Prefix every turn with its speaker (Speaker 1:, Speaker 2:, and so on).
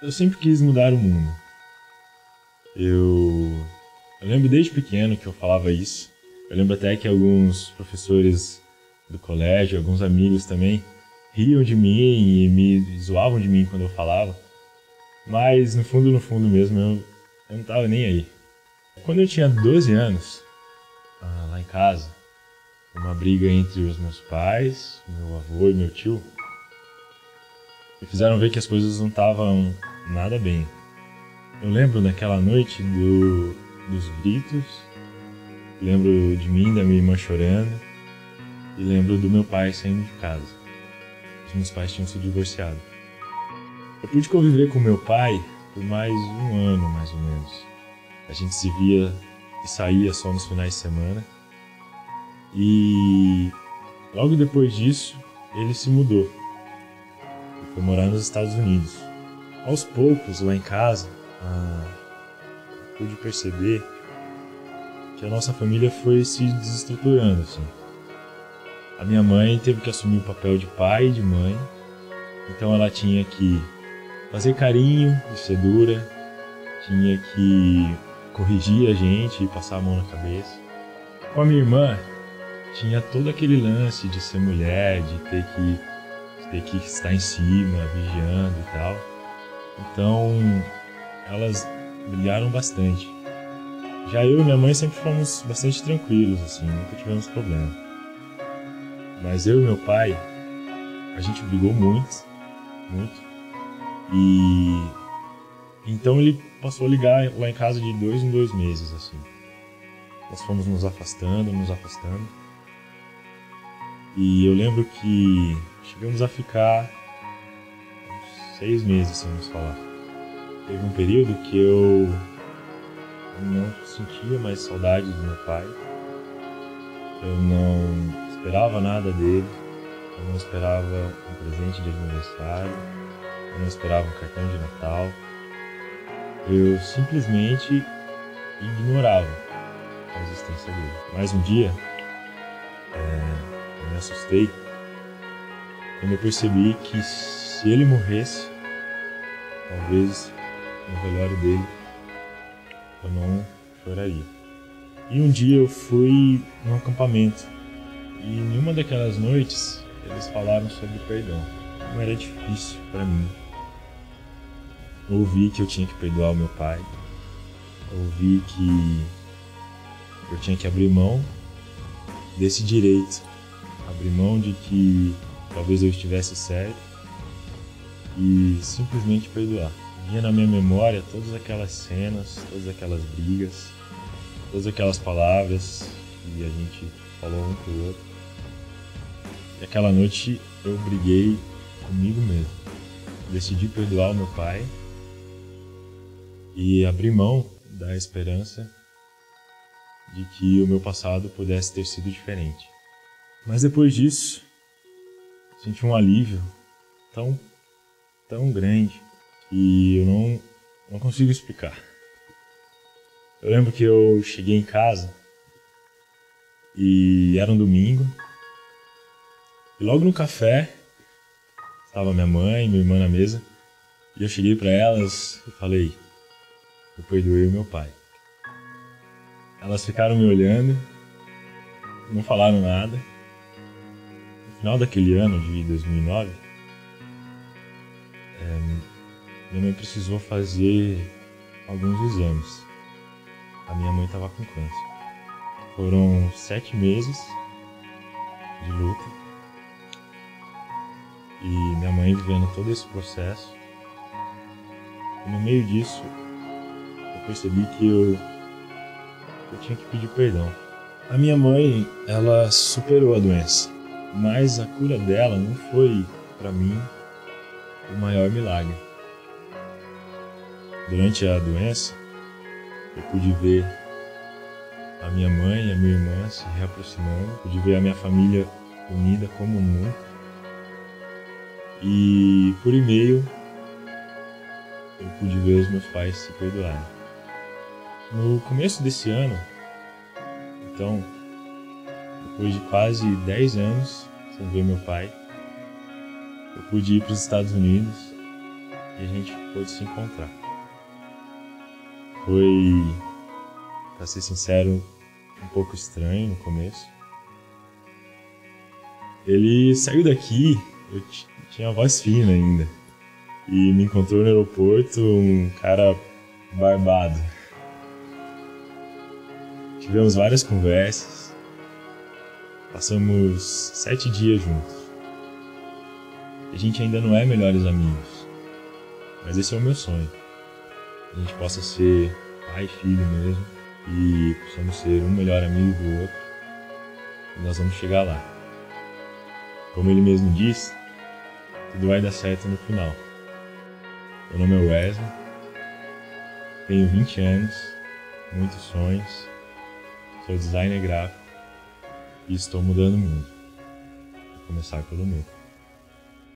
Speaker 1: Eu sempre quis mudar o mundo. Eu lembro desde pequeno que eu falava isso. Eu lembro até que alguns professores do colégio, alguns amigos também, riam de mim e me zoavam de mim quando eu falava. Mas no fundo mesmo, eu não tava nem aí. Quando eu tinha 12 anos, lá em casa, uma briga entre os meus pais, meu avô e meu tio, me fizeram ver que as coisas não estavam nada bem. Eu lembro naquela noite dos gritos, lembro de mim, da minha irmã chorando, e lembro do meu pai saindo de casa. Os meus pais tinham se divorciado. Eu pude conviver com meu pai por mais um ano, mais ou menos. A gente se via e saía só nos finais de semana. E logo depois disso, ele se mudou. E foi morar nos Estados Unidos. Aos poucos, lá em casa, pude perceber que a nossa família foi se desestruturando, assim. A minha mãe teve que assumir o papel de pai e de mãe, então ela tinha que fazer carinho e ser dura, tinha que corrigir a gente e passar a mão na cabeça. Com a minha irmã, tinha todo aquele lance de ser mulher, de ter que estar em cima, vigiando e tal. Então, elas brigaram bastante. Já eu e minha mãe sempre fomos bastante tranquilos, assim, nunca tivemos problema. Mas eu e meu pai, a gente brigou muito. E então ele passou a ligar lá em casa de 2 em 2 meses, assim. Nós fomos nos afastando. E eu lembro que chegamos a ficar uns 6 meses sem nos falar. Teve um período que eu não sentia mais saudade do meu pai. Eu não esperava nada dele. Eu não esperava um presente de aniversário. Eu não esperava um cartão de Natal. Eu simplesmente ignorava a existência dele. Mas um dia, eu me assustei quando eu percebi que se ele morresse, talvez no velório dele eu não choraria. E um dia eu fui num acampamento e em uma daquelas noites eles falaram sobre perdão. Como era difícil para mim. Ouvi que eu tinha que perdoar o meu pai. Ouvi que eu tinha que abrir mão desse direito. Abrir mão de que talvez eu estivesse certo e simplesmente perdoar. Vinha na minha memória todas aquelas cenas, todas aquelas brigas, todas aquelas palavras que a gente falou um pro outro. E aquela noite eu briguei comigo mesmo. Decidi perdoar o meu pai e abrir mão da esperança de que o meu passado pudesse ter sido diferente. Mas depois disso, senti um alívio tão grande que eu não consigo explicar. Eu lembro que eu cheguei em casa e era um domingo e logo no café estava minha mãe e minha irmã na mesa e eu cheguei para elas e falei: eu perdoei o meu pai. Elas ficaram me olhando, não falaram nada. No final daquele ano de 2009, minha mãe precisou fazer alguns exames. A minha mãe estava com câncer. Foram 7 meses de luta. E minha mãe vivendo todo esse processo. E no meio disso, eu percebi que eu tinha que pedir perdão. A minha mãe, ela superou a doença. Mas a cura dela não foi, para mim, o maior milagre. Durante a doença, eu pude ver a minha mãe e a minha irmã se reaproximando, pude ver a minha família unida como nunca. E por e-mail, eu pude ver os meus pais se perdoarem. No começo desse ano, então, depois de quase 10 anos sem ver meu pai, eu pude ir para os Estados Unidos e a gente pôde se encontrar. Foi, pra ser sincero, um pouco estranho no começo. Ele saiu daqui, eu tinha a voz fina ainda, e me encontrou no aeroporto um cara barbado. Tivemos várias conversas, passamos 7 dias juntos. A gente ainda não é melhores amigos, mas esse é o meu sonho. A gente possa ser pai e filho mesmo, e possamos ser um melhor amigo do outro, e nós vamos chegar lá. Como ele mesmo disse, tudo vai dar certo no final. Meu nome é Wesley, tenho 20 anos, muitos sonhos, sou designer gráfico e estou mudando o mundo. Vou começar pelo meu.